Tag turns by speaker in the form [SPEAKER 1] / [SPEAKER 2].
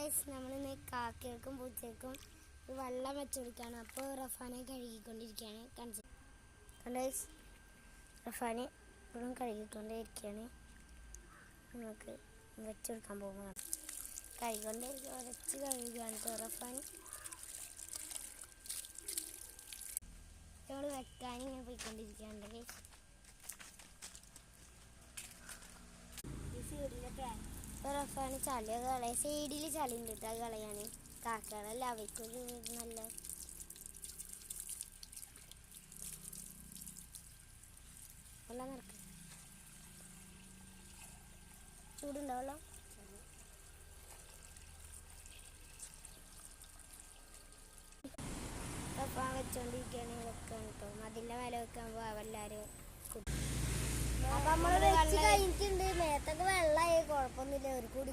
[SPEAKER 1] Guys, നമ്മളിന്ന് കാക്കകൾക്കും പൂച്ചകൾക്കും വെള്ളം വെച്ചുകൊടുക്കുകയാണ്. അപ്പോൾ റഫാനെ കഴുകിക്കൊണ്ടിരിക്കുകയാണ്. ഗൈസ്, റഫാനെ ഇപ്പോഴും കഴുകിക്കൊണ്ടേയിരിക്കുകയാണ്. നമുക്ക് വെച്ചുകൊടുക്കാൻ പോകുന്നതാണ്. ഉരച്ച് കഴുകുകയാണ് റഫാൻ. നമ്മൾ വെക്കാൻ ഇങ്ങനെ പോയിക്കൊണ്ടിരിക്കുകയാണ് ഗൈസ്. റഫാന് ചളിയൊക്കെ കളയ, സൈഡിൽ ചളി ഉണ്ട് കേട്ടോ, കളയാണ്. കാക്കകളല്ല, അവർക്കൊരു നല്ല വെള്ളം നടക്കും. ചൂടുണ്ടോ വെള്ളം? റഫാൻ വെച്ചോണ്ടിരിക്കുകയാണ്. വെക്കാൻ കേട്ടോ, അതിൻ്റെ മേലെ വെക്കാൻ പോവാം എല്ലാവരും. അപ്പൊ നമ്മള് വെച്ച് കഴിഞ്ഞിട്ടുണ്ട്. മേത്തൊക്കെ വെള്ളമായി, കുഴപ്പമൊന്നുമില്ല. ഒരു കൂടി